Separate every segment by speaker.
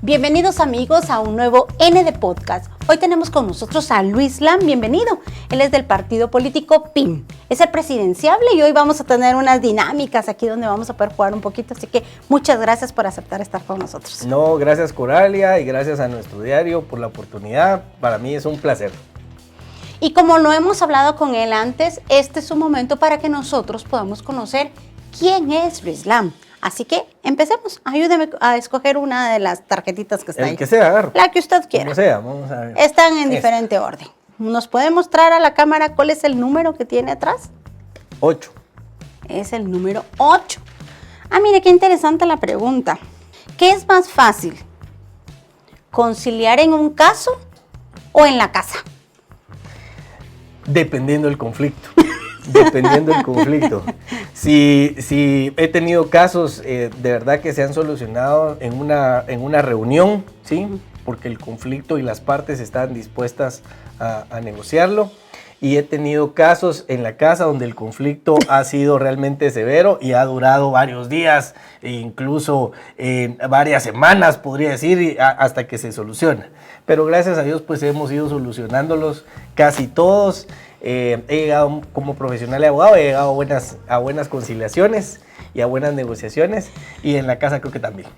Speaker 1: Bienvenidos amigos a un nuevo ND Podcast. Hoy tenemos con nosotros a Luis Lam, bienvenido. Él es del partido político PIM, es el presidenciable y hoy vamos a tener unas dinámicas aquí donde vamos a poder jugar un poquito, así que muchas gracias por aceptar estar con nosotros.
Speaker 2: No, gracias Coralia y gracias a nuestro diario por la oportunidad, para mí es un placer.
Speaker 1: Y como lo hemos hablado con él antes, este es un momento para que nosotros podamos conocer quién es Luis Lam. Así que empecemos. Ayúdeme a escoger una de las tarjetitas que está ahí.
Speaker 2: El que sea, agarro.
Speaker 1: La que usted quiera.
Speaker 2: Como sea, vamos a ver.
Speaker 1: Están en diferente orden. ¿Nos puede mostrar a la cámara cuál es el número que tiene atrás?
Speaker 2: 8.
Speaker 1: Es el número 8. Ah, mire, qué interesante la pregunta. ¿Qué es más fácil? ¿Conciliar en un caso o en la casa?
Speaker 2: Dependiendo del conflicto. Dependiendo del conflicto. Si he tenido casos de verdad que se han solucionado en una reunión, ¿sí? Porque el conflicto y las partes están dispuestas a negociarlo. Y he tenido casos en la casa donde el conflicto ha sido realmente severo y ha durado varios días, e incluso varias semanas, podría decir, hasta que se soluciona. Pero gracias a Dios, pues hemos ido solucionándolos casi todos. He llegado como profesional de abogado, he llegado a buenas conciliaciones y a buenas negociaciones, y en la casa creo que también.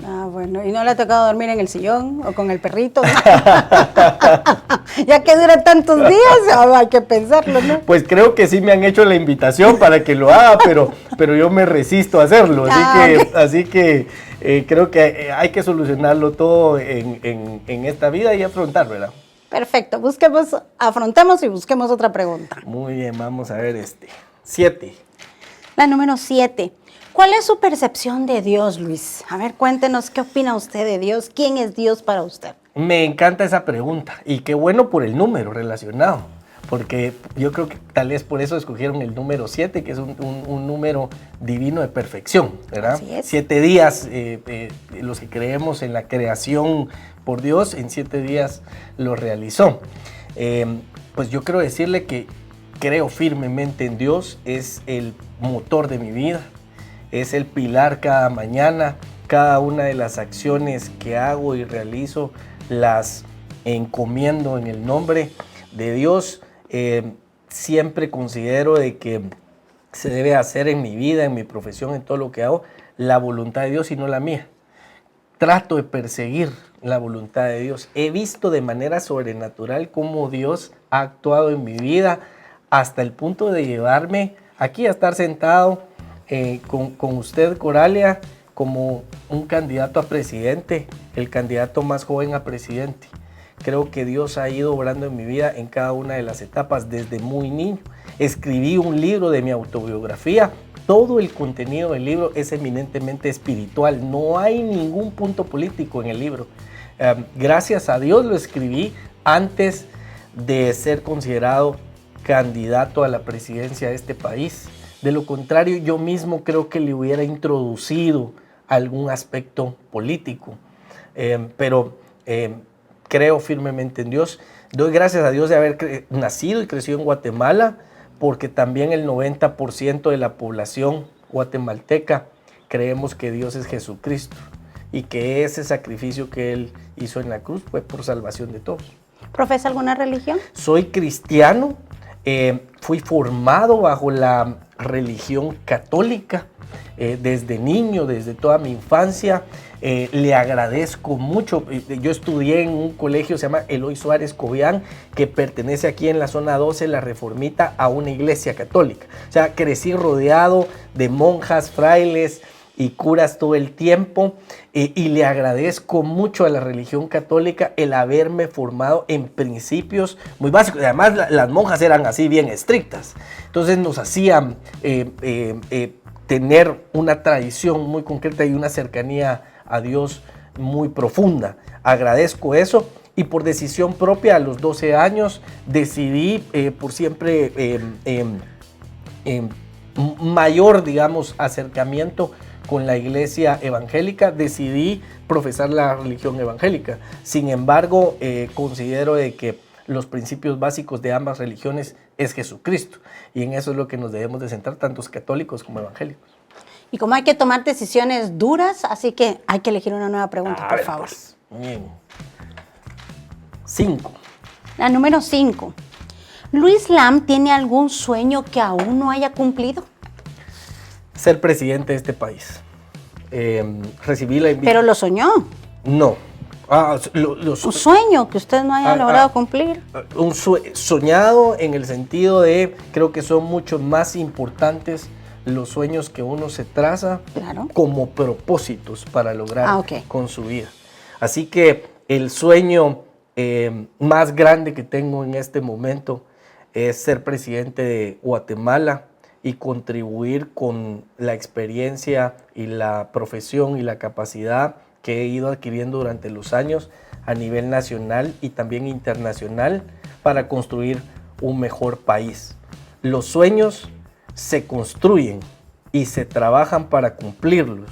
Speaker 1: Ah, bueno, ¿y no le ha tocado dormir en el sillón o con el perrito? Ya que dura tantos días, hay que pensarlo, ¿no?
Speaker 2: Pues creo que sí me han hecho la invitación para que lo haga, pero yo me resisto a hacerlo, así que creo que hay que solucionarlo todo en esta vida y afrontarlo, ¿verdad?
Speaker 1: Perfecto, afrontemos y busquemos otra pregunta.
Speaker 2: Muy bien, vamos a ver 7.
Speaker 1: La número 7. ¿Cuál es su percepción de Dios, Luis? A ver, cuéntenos, ¿qué opina usted de Dios? ¿Quién es Dios para usted?
Speaker 2: Me encanta esa pregunta y qué bueno por el número relacionado, porque yo creo que tal vez por eso escogieron el número 7, que es un número divino de perfección, ¿verdad?
Speaker 1: Así es.
Speaker 2: 7 días, los que creemos en la creación por Dios, en 7 días lo realizó. Pues yo quiero decirle que creo firmemente en Dios, es el motor de mi vida, es el pilar cada mañana. Cada una de las acciones que hago y realizo las encomiendo en el nombre de Dios. Siempre considero de que se debe hacer en mi vida, en mi profesión, en todo lo que hago, la voluntad de Dios y no la mía. Trato de perseguir la voluntad de Dios. He visto de manera sobrenatural cómo Dios ha actuado en mi vida hasta el punto de llevarme aquí a estar sentado con usted, Coralia, como un candidato a presidente, el candidato más joven a presidente. Creo que Dios ha ido obrando en mi vida en cada una de las etapas desde muy niño. Escribí un libro de mi autobiografía. Todo el contenido del libro es eminentemente espiritual. No hay ningún punto político en el libro. Gracias a Dios lo escribí antes de ser considerado candidato a la presidencia de este país. De lo contrario, yo mismo creo que le hubiera introducido algún aspecto político. Pero creo firmemente en Dios. Doy gracias a Dios de haber nacido y crecido en Guatemala, porque también el 90% de la población guatemalteca creemos que Dios es Jesucristo y que ese sacrificio que Él hizo en la cruz fue por salvación de todos.
Speaker 1: ¿Profesa alguna religión?
Speaker 2: Soy cristiano, fui formado bajo la religión católica desde niño, desde toda mi infancia. Le agradezco mucho. Yo estudié en un colegio, se llama Eloy Suárez Cobian, que pertenece aquí en la zona 12, la Reformita, a una iglesia católica. O sea, crecí rodeado de monjas, frailes y curas todo el tiempo, y le agradezco mucho a la religión católica el haberme formado en principios muy básicos. Además, las monjas eran así bien estrictas, entonces nos hacían tener una tradición muy concreta y una cercanía a Dios muy profunda. Agradezco eso, y por decisión propia a los 12 años decidí por siempre mayor, digamos, acercamiento con la iglesia evangélica, decidí profesar la religión evangélica. Sin embargo, considero de que los principios básicos de ambas religiones es Jesucristo, y en eso es lo que nos debemos de centrar, tantos católicos como evangélicos.
Speaker 1: Y como hay que tomar decisiones duras, así que hay que elegir una nueva pregunta, por favor.
Speaker 2: Bien. 5.
Speaker 1: La número 5. ¿Luis Lam tiene algún sueño que aún no haya cumplido?
Speaker 2: Ser presidente de este país. Recibí la invitación.
Speaker 1: Pero lo soñó.
Speaker 2: No.
Speaker 1: Un sueño que usted no haya logrado cumplir.
Speaker 2: Un soñado en el sentido de, creo que son mucho más importantes los sueños que uno se traza,
Speaker 1: claro,
Speaker 2: como propósitos para lograr
Speaker 1: okay,
Speaker 2: con su vida. Así que el sueño más grande que tengo en este momento es ser presidente de Guatemala y contribuir con la experiencia y la profesión y la capacidad que he ido adquiriendo durante los años a nivel nacional y también internacional para construir un mejor país. Los sueños se construyen y se trabajan para cumplirlos.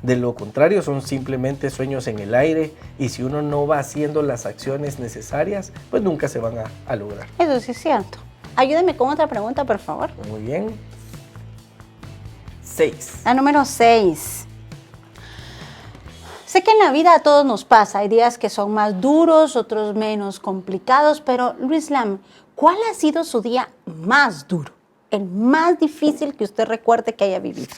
Speaker 2: De lo contrario, son simplemente sueños en el aire, y si uno no va haciendo las acciones necesarias, pues nunca se van a lograr.
Speaker 1: Eso sí es cierto. Ayúdeme con otra pregunta, por favor.
Speaker 2: Muy bien. 6.
Speaker 1: La número 6. Sé que en la vida a todos nos pasa, hay días que son más duros, otros menos complicados, pero Luis Lam, ¿cuál ha sido su día más duro, el más difícil que usted recuerde que haya vivido?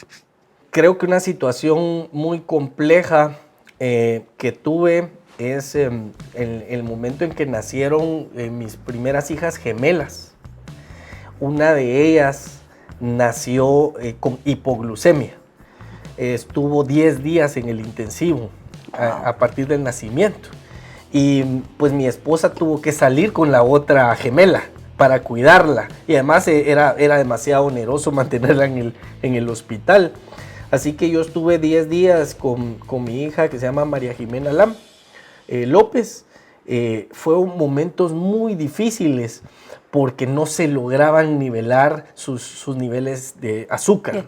Speaker 2: Creo que una situación muy compleja que tuve es el momento en que nacieron mis primeras hijas gemelas. Una de ellas nació con hipoglucemia. Estuvo 10 días en el intensivo a partir del nacimiento. Y pues mi esposa tuvo que salir con la otra gemela para cuidarla. Y además era demasiado oneroso mantenerla en el hospital. Así que yo estuve 10 días con mi hija, que se llama María Jimena Lam López. Fueron momentos muy difíciles porque no se lograban nivelar sus niveles de azúcar.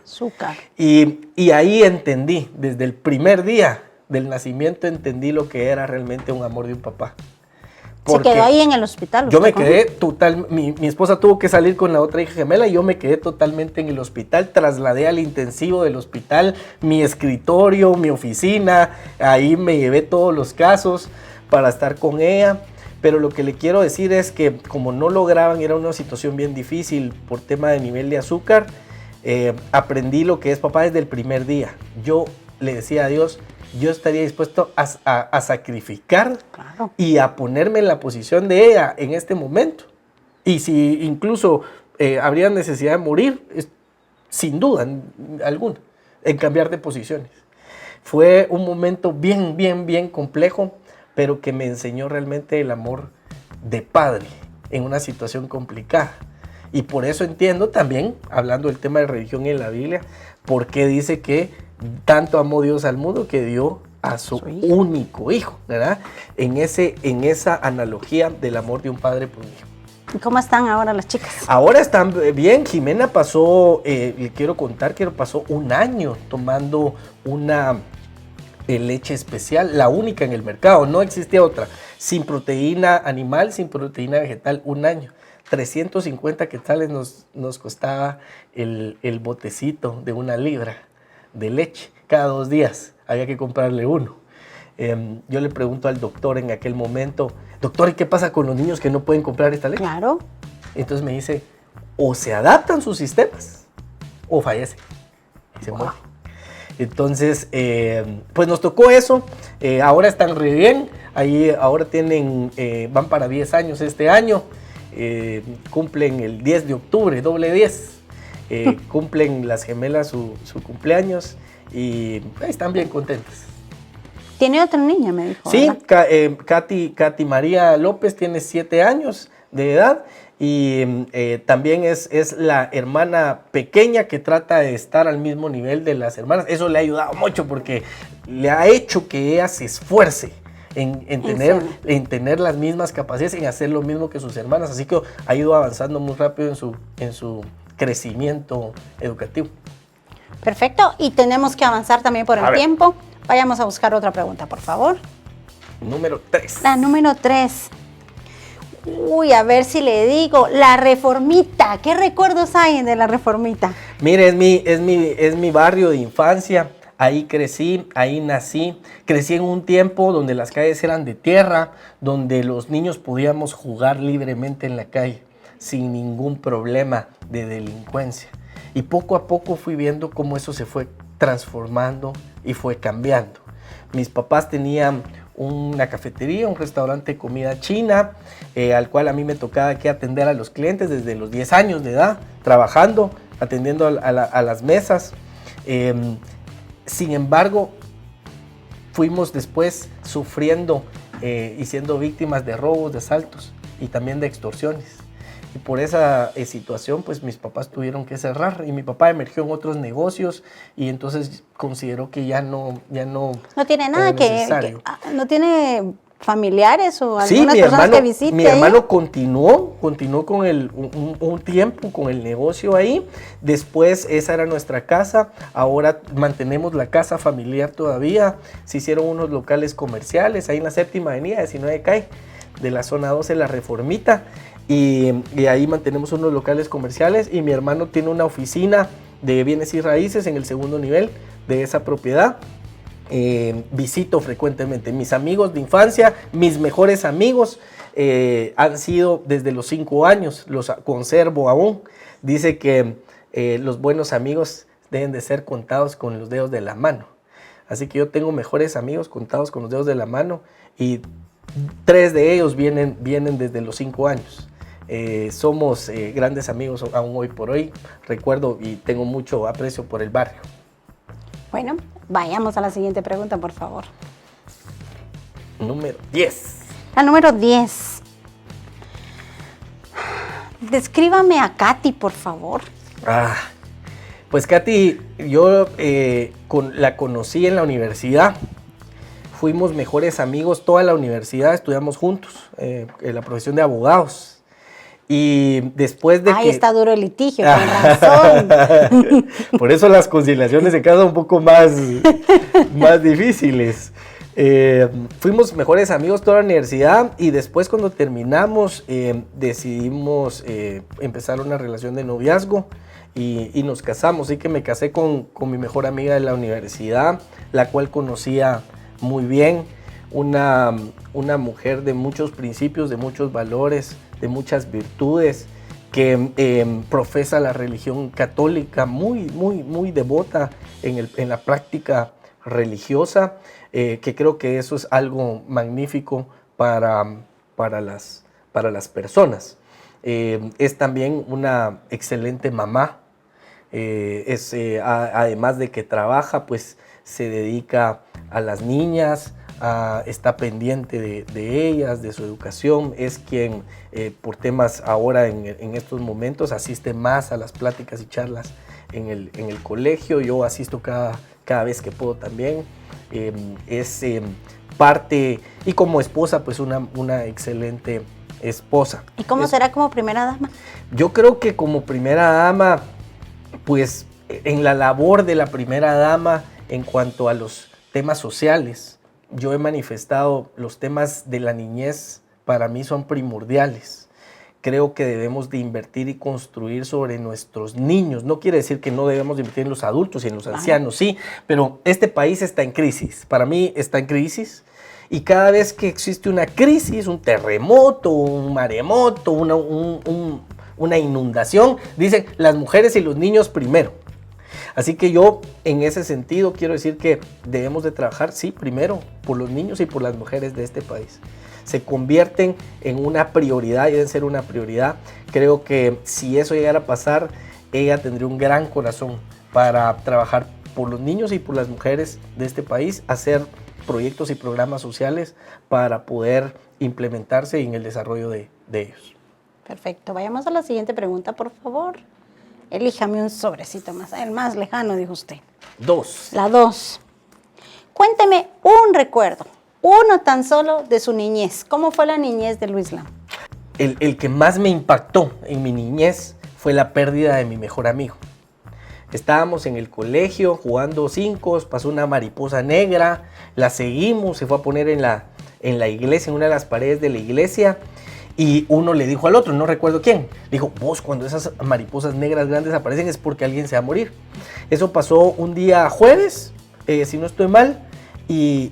Speaker 2: Y ahí entendí, desde el primer día del nacimiento, entendí lo que era realmente un amor de un papá.
Speaker 1: ¿Se quedó ahí en el hospital?
Speaker 2: Yo me quedé total, mi esposa tuvo que salir con la otra hija gemela y yo me quedé totalmente en el hospital. Trasladé al intensivo del hospital mi escritorio, mi oficina, ahí me llevé todos los casos para estar con ella. Pero lo que le quiero decir es que como no lograban, era una situación bien difícil por tema de nivel de azúcar, aprendí lo que es papá desde el primer día. Yo le decía a Dios, yo estaría dispuesto a sacrificar,
Speaker 1: claro,
Speaker 2: y a ponerme en la posición de ella en este momento. Y si incluso habría necesidad de morir, sin duda alguna, en cambiar de posiciones. Fue un momento bien complejo, pero que me enseñó realmente el amor de padre en una situación complicada. Y por eso entiendo también, hablando del tema de religión en la Biblia, por qué dice que tanto amó Dios al mundo que dio a su único hijo, ¿verdad? En esa analogía del amor de un padre por un hijo.
Speaker 1: ¿Y cómo están ahora las chicas?
Speaker 2: Ahora están bien. Jimena pasó, le quiero contar que pasó un año tomando una leche especial, la única en el mercado, no existía otra, sin proteína animal, sin proteína vegetal, un año. 350 quetzales nos costaba el botecito de 1 libra de leche. Cada 2 días había que comprarle uno. Yo le pregunto al doctor en aquel momento, doctor, ¿y qué pasa con los niños que no pueden comprar esta leche?
Speaker 1: Claro.
Speaker 2: Entonces me dice, o se adaptan sus sistemas o fallecen y se mueren. Entonces, pues nos tocó eso. Ahora están re bien. Ahí ahora van para 10 años este año. Cumplen el 10 de octubre, doble 10. Cumplen las gemelas su cumpleaños y están bien contentas.
Speaker 1: ¿Tiene otra niña, me dijo?
Speaker 2: Sí, Katy María López tiene 7 años de edad y también es la hermana pequeña que trata de estar al mismo nivel de las hermanas. Eso le ha ayudado mucho porque le ha hecho que ella se esfuerce en tener las mismas capacidades, en hacer lo mismo que sus hermanas. Así que ha ido avanzando muy rápido en su crecimiento educativo.
Speaker 1: Perfecto, y tenemos que avanzar también por el tiempo. Vayamos a buscar otra pregunta, por favor.
Speaker 2: Número 3.
Speaker 1: La número 3. Uy, a ver si le digo, la Reformita. ¿Qué recuerdos hay de la Reformita?
Speaker 2: Mire, es mi barrio de infancia. ahí crecí, ahí nací. Crecí en un tiempo donde las calles eran de tierra, donde los niños podíamos jugar libremente en la calle, sin ningún problema de delincuencia. Y poco a poco fui viendo cómo eso se fue transformando y fue cambiando. Mis papás tenían una cafetería, un restaurante de comida china, al cual a mí me tocaba que atender a los clientes desde los 10 años de edad, trabajando, atendiendo a las mesas. Sin embargo, fuimos después sufriendo y siendo víctimas de robos, de asaltos y también de extorsiones. Y por esa situación, pues mis papás tuvieron que cerrar y mi papá emergió en otros negocios y entonces consideró que ya no
Speaker 1: tiene nada que no tiene familiares o
Speaker 2: sí,
Speaker 1: algunas personas que visite.
Speaker 2: Mi hermano continuó con un tiempo con el negocio ahí. Después esa era nuestra casa. Ahora mantenemos la casa familiar todavía. Se hicieron unos locales comerciales ahí en la 7ª Avenida, 19 calle, de la zona 12, la Reformita. Y ahí mantenemos unos locales comerciales y mi hermano tiene una oficina de bienes y raíces en el 2º nivel de esa propiedad. Visito frecuentemente. Mis amigos de infancia, mis mejores amigos han sido desde los 5 años, los conservo aún. Dice que los buenos amigos deben de ser contados con los dedos de la mano. Así que yo tengo mejores amigos contados con los dedos de la mano y 3 de ellos vienen desde los 5 años. Somos grandes amigos aún hoy por hoy. Recuerdo y tengo mucho aprecio por el barrio.
Speaker 1: Bueno, vayamos a la siguiente pregunta, por favor.
Speaker 2: Número 10.
Speaker 1: La número 10. Descríbame a Katy, por favor.
Speaker 2: Pues Katy, yo la conocí en la universidad. Fuimos mejores amigos toda la universidad, estudiamos juntos en la profesión de abogados. Y después de
Speaker 1: Ahí está duro el litigio, con razón.
Speaker 2: Por eso las conciliaciones se quedan un poco más difíciles. Fuimos mejores amigos toda la universidad y después cuando terminamos decidimos empezar una relación de noviazgo y nos casamos. Así que me casé con mi mejor amiga de la universidad, la cual conocía muy bien, una mujer de muchos principios, de muchos valores, de muchas virtudes, que profesa la religión católica, muy devota en la práctica religiosa, que creo que eso es algo magnífico para las personas. Es también una excelente mamá, además de que trabaja, pues se dedica a las niñas, está pendiente de ellas, de su educación, es quien por temas ahora en estos momentos asiste más a las pláticas y charlas en el colegio. Yo asisto cada vez que puedo también. Es parte y como esposa pues una excelente esposa.
Speaker 1: ¿Y cómo será como primera dama?
Speaker 2: Yo creo que como primera dama, pues en la labor de la primera dama en cuanto a los temas sociales, yo he manifestado los temas de la niñez, para mí son primordiales. Creo que debemos de invertir y construir sobre nuestros niños. No quiere decir que no debemos de invertir en los adultos y en los ancianos, sí, pero este país está en crisis. Para mí está en crisis y cada vez que existe una crisis, un terremoto, un maremoto, una inundación, dicen las mujeres y los niños primero. Así que yo en ese sentido quiero decir que debemos de trabajar, sí, primero por los niños y por las mujeres de este país. Se convierten en una prioridad y deben ser una prioridad. Creo que si eso llegara a pasar, ella tendría un gran corazón para trabajar por los niños y por las mujeres de este país, hacer proyectos y programas sociales para poder implementarse en el desarrollo de ellos.
Speaker 1: Perfecto. Vayamos a la siguiente pregunta, por favor. Elíjame un sobrecito más, el más lejano, dijo usted.
Speaker 2: 2.
Speaker 1: La 2. Cuénteme un recuerdo, uno tan solo de su niñez. ¿Cómo fue la niñez de Luislam?
Speaker 2: El que más me impactó en mi niñez fue la pérdida de mi mejor amigo. Estábamos en el colegio jugando 5, pasó una mariposa negra, la seguimos, se fue a poner en la iglesia, en una de las paredes de la iglesia. Y uno le dijo al otro, no recuerdo quién, dijo, vos cuando esas mariposas negras grandes aparecen es porque alguien se va a morir. Eso pasó un día jueves, si no estoy mal, y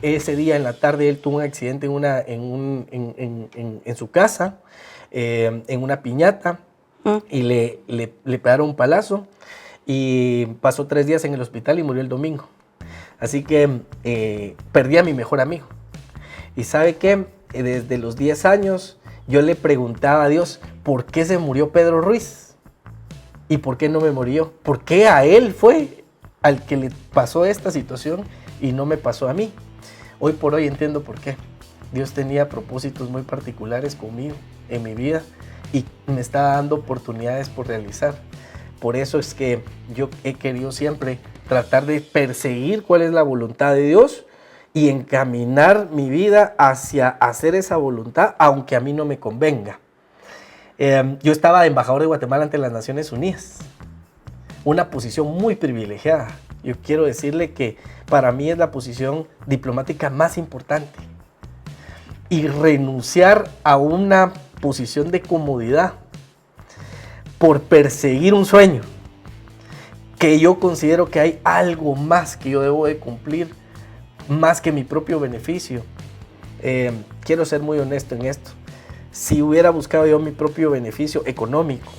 Speaker 2: ese día en la tarde él tuvo un accidente en su casa, en una piñata, y le pegaron un palazo, y pasó 3 días en el hospital y murió el domingo. Así que perdí a mi mejor amigo. Y ¿sabe qué? Desde los 10 años yo le preguntaba a Dios, ¿por qué se murió Pedro Ruiz? ¿Y por qué no me murió? ¿Por qué a él fue al que le pasó esta situación y no me pasó a mí? Hoy por hoy entiendo por qué. Dios tenía propósitos muy particulares conmigo en mi vida y me está dando oportunidades por realizar. Por eso es que yo he querido siempre tratar de perseguir cuál es la voluntad de Dios y encaminar mi vida hacia hacer esa voluntad, aunque a mí no me convenga. Yo estaba de embajador de Guatemala ante las Naciones Unidas, una posición muy privilegiada. Yo quiero decirle que para mí es la posición diplomática más importante. Y renunciar a una posición de comodidad por perseguir un sueño, que yo considero que hay algo más que yo debo de cumplir, más que mi propio beneficio. Quiero ser muy honesto en esto. Si hubiera buscado yo mi propio beneficio económico,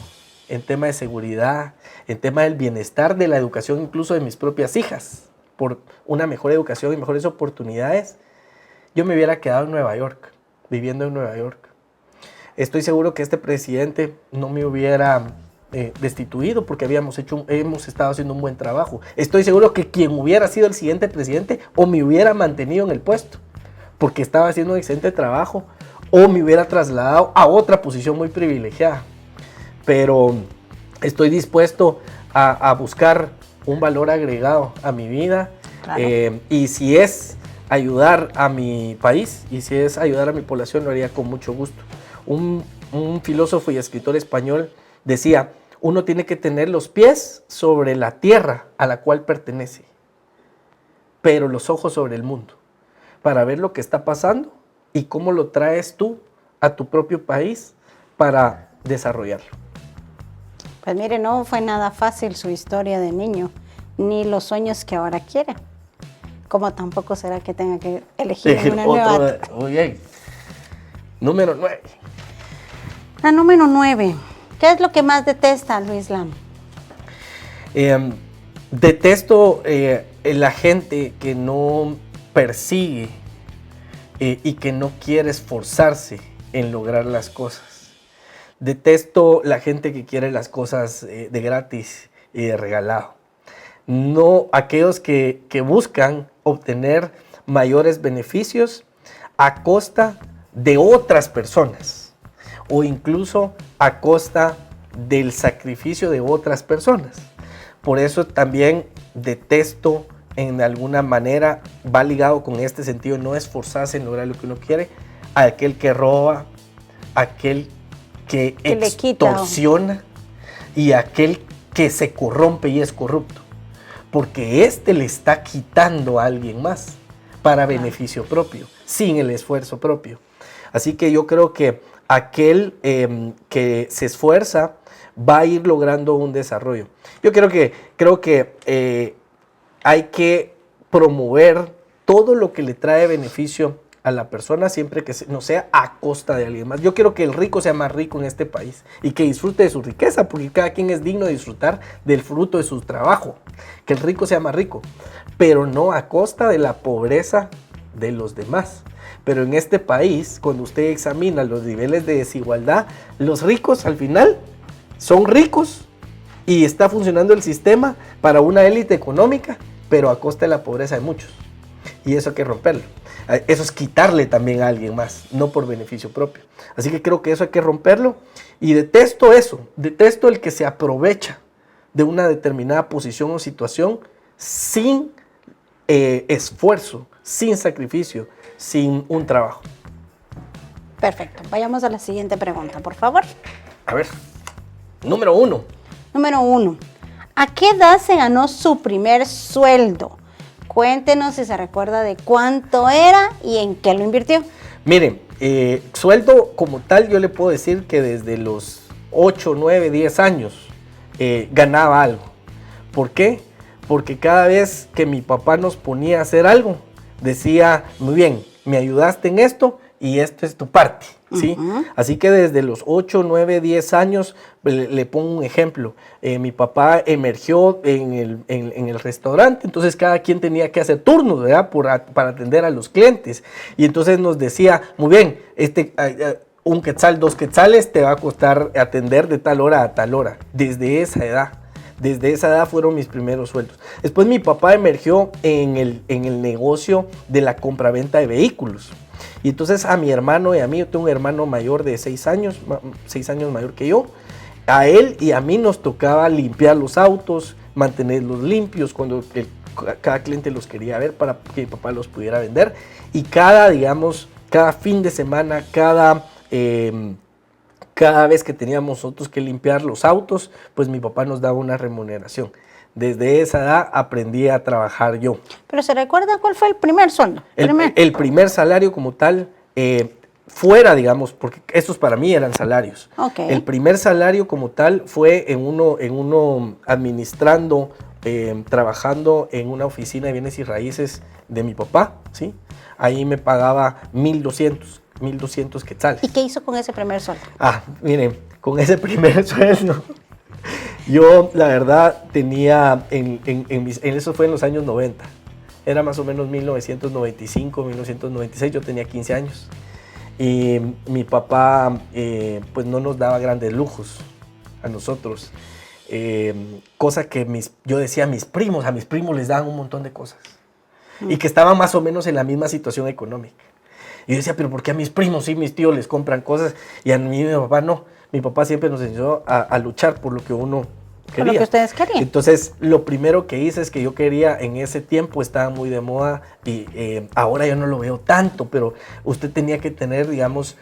Speaker 2: en tema de seguridad, en tema del bienestar, de la educación incluso de mis propias hijas, por una mejor educación y mejores oportunidades, yo me hubiera quedado en Nueva York, viviendo en Nueva York. Estoy seguro que este presidente no me hubiera destituido porque hemos estado haciendo un buen trabajo. Estoy seguro que quien hubiera sido el siguiente presidente o me hubiera mantenido en el puesto porque estaba haciendo un excelente trabajo o me hubiera trasladado a otra posición muy privilegiada. Pero estoy dispuesto a buscar un valor agregado a mi vida. Claro. Y si es ayudar a mi país y si es ayudar a mi población, lo haría con mucho gusto. Un filósofo y escritor español decía, uno tiene que tener los pies sobre la tierra a la cual pertenece, pero los ojos sobre el mundo, para ver lo que está pasando y cómo lo traes tú a tu propio país para desarrollarlo.
Speaker 1: Pues mire, no fue nada fácil su historia de niño, ni los sueños que ahora quiere. Como tampoco será que tenga que elegir una nueva.
Speaker 2: Oye, número 9.
Speaker 1: La número 9. ¿Qué es lo que más detesta, Luis Lam?
Speaker 2: Detesto la gente que no persigue y que no quiere esforzarse en lograr las cosas. Detesto la gente que quiere las cosas de gratis y de regalado. No aquellos que buscan obtener mayores beneficios a costa de otras personas o incluso a costa del sacrificio de otras personas. Por eso también detesto, en alguna manera, va ligado con este sentido, no esforzarse en lograr lo que uno quiere, a aquel que roba, aquel que extorsiona y aquel que se corrompe y es corrupto. Porque le está quitando a alguien más para beneficio propio, sin el esfuerzo propio. Así que yo creo que aquel que se esfuerza va a ir logrando un desarrollo. Yo creo que hay que promover todo lo que le trae beneficio a la persona, siempre que no sea a costa de alguien más. Yo quiero que el rico sea más rico en este país y que disfrute de su riqueza, porque cada quien es digno de disfrutar del fruto de su trabajo. Que el rico sea más rico, pero no a costa de la pobreza de los demás. Pero en este país, cuando usted examina los niveles de desigualdad, los ricos al final son ricos y está funcionando el sistema para una élite económica, pero a costa de la pobreza de muchos. Y eso hay que romperlo. Eso es quitarle también a alguien más, no por beneficio propio. Así que creo que eso hay que romperlo y detesto eso. Detesto el que se aprovecha de una determinada posición o situación sin esfuerzo, sin sacrificio, sin un trabajo.
Speaker 1: Perfecto. Vayamos a la siguiente pregunta, por favor.
Speaker 2: A ver, número 1.
Speaker 1: Número 1. ¿A qué edad se ganó su primer sueldo? Cuéntenos si se recuerda de cuánto era y en qué lo invirtió.
Speaker 2: Miren, sueldo como tal, yo le puedo decir que desde los 8, 9, 10 años ganaba algo. ¿Por qué? porque cada vez que mi papá nos ponía a hacer algo, decía, muy bien, me ayudaste en esto y esto es tu parte, ¿sí? Así que desde los 8, 9, 10 años, le pongo un ejemplo, mi papá emergió en el restaurante, entonces cada quien tenía que hacer turnos, ¿verdad? Para atender a los clientes, y entonces nos decía, muy bien, un quetzal, 2 quetzales te va a costar atender de tal hora a tal hora, desde esa edad. Desde esa edad fueron mis primeros sueldos. Después mi papá emergió en el negocio de la compraventa de vehículos. Y entonces a mi hermano y a mí, yo tengo un hermano mayor de 6 años mayor que yo, a él y a mí nos tocaba limpiar los autos, mantenerlos limpios cuando cada cliente los quería ver para que mi papá los pudiera vender. Y cada fin de semana, cada vez que teníamos nosotros que limpiar los autos, pues mi papá nos daba una remuneración. Desde esa edad aprendí a trabajar yo.
Speaker 1: ¿Pero se recuerda cuál fue el primer sueldo?
Speaker 2: El primer salario como tal, fuera, digamos, porque estos para mí eran salarios.
Speaker 1: Okay.
Speaker 2: El primer salario como tal fue en uno administrando, trabajando en una oficina de bienes y raíces de mi papá, ¿sí? Ahí me pagaba 1,200 quetzales.
Speaker 1: ¿Y qué hizo con ese primer sueldo?
Speaker 2: Miren, con ese primer sueldo, yo la verdad tenía, eso fue en los años 90, era más o menos 1995, 1996, yo tenía 15 años. Y mi papá pues no nos daba grandes lujos a nosotros, cosa que yo decía a mis primos les daban un montón de cosas y que estaban más o menos en la misma situación económica. Y yo decía, pero ¿por qué a mis primos sí, mis tíos les compran cosas y a mí y mi papá no? Mi papá siempre nos enseñó a luchar por lo que uno quería.
Speaker 1: Por lo que ustedes querían.
Speaker 2: Entonces, lo primero que hice es que yo quería, en ese tiempo estaba muy de moda y ahora yo no lo veo tanto, pero usted tenía que tener, digamos,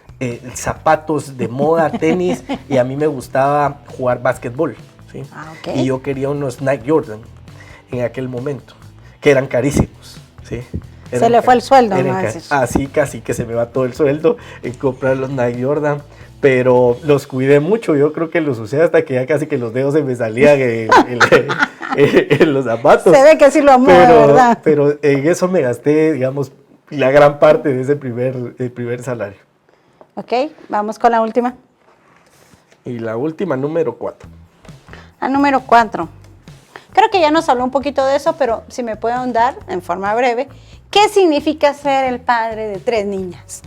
Speaker 2: zapatos de moda, tenis, y a mí me gustaba jugar básquetbol, ¿sí?
Speaker 1: Okay.
Speaker 2: Y yo quería unos Nike Jordan en aquel momento, que eran carísimos, ¿sí?
Speaker 1: Se le fue el sueldo, ¿no?
Speaker 2: Así casi que se me va todo el sueldo en comprar los Nike Jordan, pero los cuidé mucho. Yo creo que los usé hasta que ya casi que los dedos se me salían en los zapatos.
Speaker 1: Se ve que sí lo amó, ¿verdad?
Speaker 2: Pero en eso me gasté, digamos, la gran parte de ese primer salario.
Speaker 1: Ok, vamos con la última.
Speaker 2: Y la última, número 4.
Speaker 1: La número 4. Creo que ya nos habló un poquito de eso, pero si me puede ahondar en forma breve, ¿qué significa ser el padre de 3 niñas?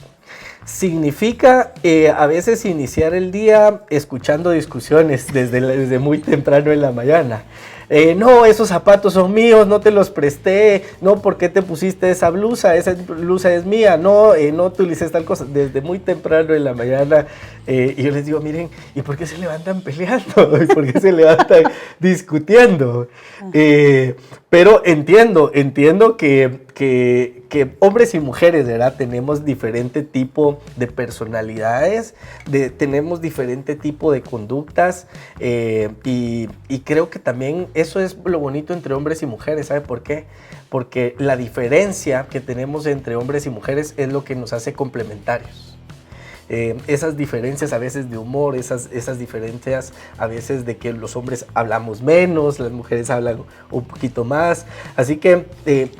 Speaker 2: Significa a veces iniciar el día escuchando discusiones desde muy temprano en la mañana. No, esos zapatos son míos, no te los presté, no, ¿por qué te pusiste esa blusa es mía, no utilices tal cosa, desde muy temprano en la mañana, y yo les digo, miren, ¿y por qué se levantan peleando? ¿Y por qué se levantan discutiendo? Pero entiendo que hombres y mujeres, ¿verdad? Tenemos diferente tipo de personalidades, tenemos diferente tipo de conductas, y creo que también eso es lo bonito entre hombres y mujeres. ¿Sabe por qué? Porque la diferencia que tenemos entre hombres y mujeres es lo que nos hace complementarios. Esas diferencias a veces de humor, esas diferencias a veces de que los hombres hablamos menos, las mujeres hablan un poquito más. Así que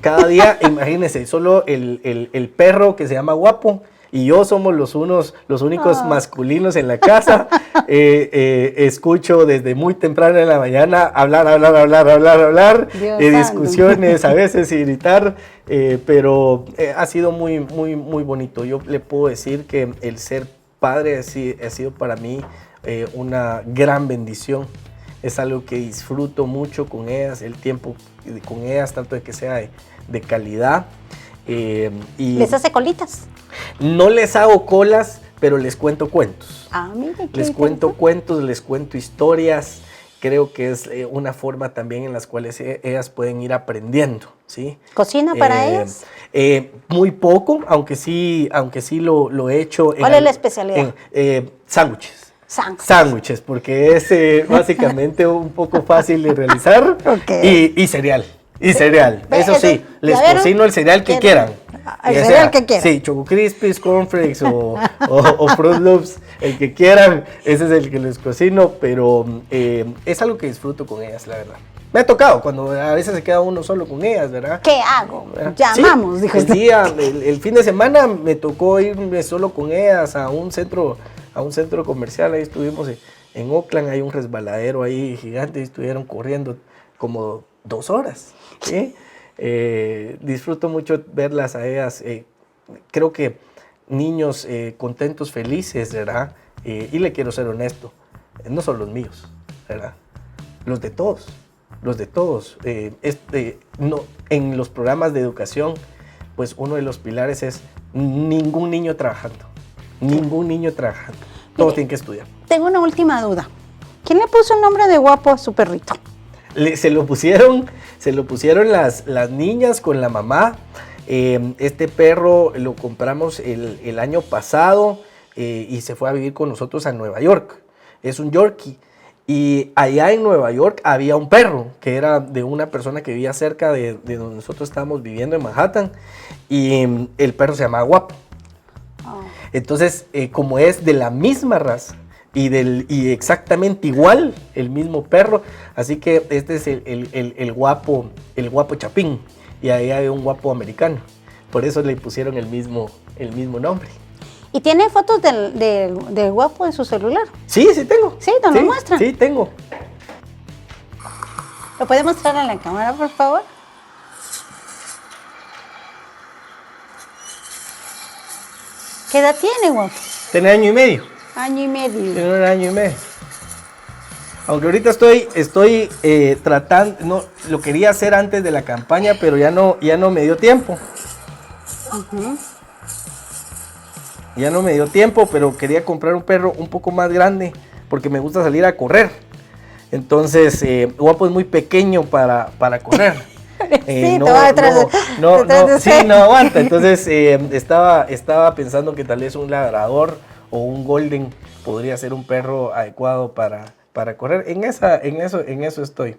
Speaker 2: cada día, imagínense, solo el perro que se llama Guapo y yo somos los únicos masculinos en la casa. Escucho desde muy temprano en la mañana hablar, discusiones, a veces y gritar, pero ha sido muy, muy, muy bonito. Yo le puedo decir que el ser padre ha sido para mí una gran bendición. Es algo que disfruto mucho con ellas, el tiempo con ellas, tanto de que sea de calidad.
Speaker 1: ¿Les hace colitas?
Speaker 2: No les hago colas, pero les cuento cuentos.
Speaker 1: Mire,
Speaker 2: les cuento cuentos, les cuento historias. Creo que es una forma también en las cuales ellas pueden ir aprendiendo, ¿sí?
Speaker 1: ¿Cocina para ellas?
Speaker 2: Muy poco, aunque sí lo he hecho.
Speaker 1: ¿Cuál es la especialidad?
Speaker 2: Sándwiches. Sándwiches, porque es básicamente un poco fácil de realizar.
Speaker 1: Okay.
Speaker 2: Y cereal. Eso sí, les cocino el cereal que quieran.
Speaker 1: El cereal que quieran.
Speaker 2: Sí, Choco Crispies, Cornflakes o Fruit Loops, el que quieran, ese es el que les cocino, pero es algo que disfruto con ellas, la verdad. Me ha tocado cuando a veces se queda uno solo con ellas, ¿verdad?
Speaker 1: ¿Qué hago?
Speaker 2: ¿Verdad?
Speaker 1: Llamamos,
Speaker 2: sí,
Speaker 1: dijo usted.
Speaker 2: El fin de semana me tocó irme solo con ellas a un centro comercial. Ahí estuvimos en Oakland, hay un resbaladero ahí gigante, y estuvieron corriendo como 2 horas. ¿Sí? Disfruto mucho verlas a ellas. Creo que niños contentos, felices, ¿verdad? Y le quiero ser honesto, no son los míos, ¿verdad? Los de todos. No, en los programas de educación, pues uno de los pilares es ningún niño trabajando. Todos tienen que estudiar.
Speaker 1: Tengo una última duda. ¿Quién le puso el nombre de guapo a su perrito?
Speaker 2: Se lo pusieron las niñas con la mamá. Este perro lo compramos el año pasado y se fue a vivir con nosotros a Nueva York. Es un Yorkie. Y allá en Nueva York había un perro que era de una persona que vivía cerca de donde nosotros estábamos viviendo en Manhattan. Y el perro se llamaba Guapo. Oh. Entonces, como es de la misma raza y exactamente igual, el mismo perro, así que este es el guapo chapín. Y ahí hay un guapo americano. Por eso le pusieron el mismo nombre.
Speaker 1: ¿Y tiene fotos del guapo en su celular?
Speaker 2: Sí, sí tengo.
Speaker 1: ¿Sí? ¿Nos lo muestra?
Speaker 2: Sí, tengo.
Speaker 1: ¿Lo puede mostrar en la cámara, por favor? ¿Qué edad tiene, guapo?
Speaker 2: Tiene 1 año y medio.
Speaker 1: Año y medio.
Speaker 2: Tiene 1 año y medio. Aunque ahorita estoy tratando, no, lo quería hacer antes de la campaña, pero ya no me dio tiempo. Uh-huh. Ya no me dio tiempo, pero quería comprar un perro un poco más grande porque me gusta salir a correr. Entonces, Guapo es muy pequeño para correr.
Speaker 1: Sí, no
Speaker 2: aguanta. Entonces, estaba pensando que tal vez un labrador o un golden podría ser un perro adecuado para correr. En eso estoy.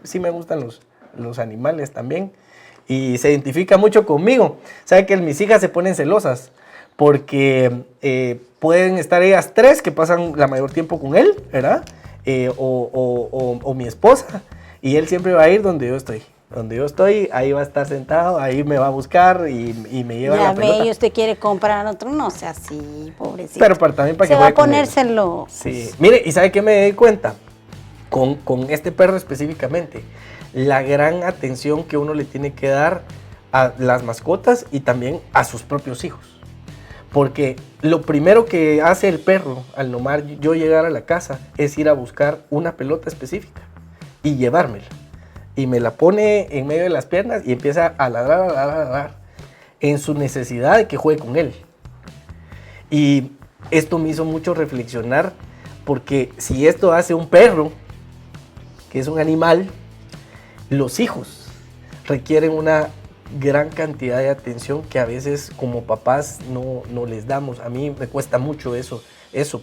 Speaker 2: Sí me gustan los animales también y se identifica mucho conmigo. Sabe que mis hijas se ponen celosas porque pueden estar ellas 3 que pasan la mayor tiempo con él, ¿verdad? O mi esposa, y él siempre va a ir donde yo estoy. Donde yo estoy, ahí va a estar sentado, ahí me va a buscar y me lleva la pelota.
Speaker 1: Ya ve, y usted quiere comprar otro, no sea así, pobrecito.
Speaker 2: Pero también para que
Speaker 1: se va a ponérselo.
Speaker 2: Sí, mire, ¿y sabe qué me di cuenta? Con este perro específicamente, la gran atención que uno le tiene que dar a las mascotas y también a sus propios hijos. Porque lo primero que hace el perro al nomás yo llegar a la casa es ir a buscar una pelota específica y llevármela. Y me la pone en medio de las piernas y empieza a ladrar, en su necesidad de que juegue con él. Y esto me hizo mucho reflexionar, porque si esto hace un perro, que es un animal, los hijos requieren una gran cantidad de atención que a veces como papás no les damos. A mí me cuesta mucho eso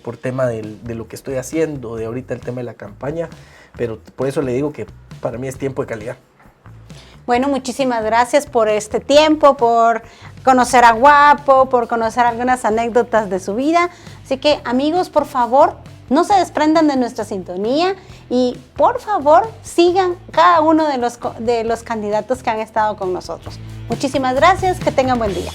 Speaker 2: por tema de lo que estoy haciendo, de ahorita el tema de la campaña, pero por eso le digo que para mí es tiempo de calidad.
Speaker 1: Bueno, muchísimas gracias por este tiempo, por conocer a Guapo, por conocer algunas anécdotas de su vida. Así que, amigos, por favor, no se desprendan de nuestra sintonía y, por favor, sigan cada uno de los candidatos que han estado con nosotros. Muchísimas gracias, que tengan buen día.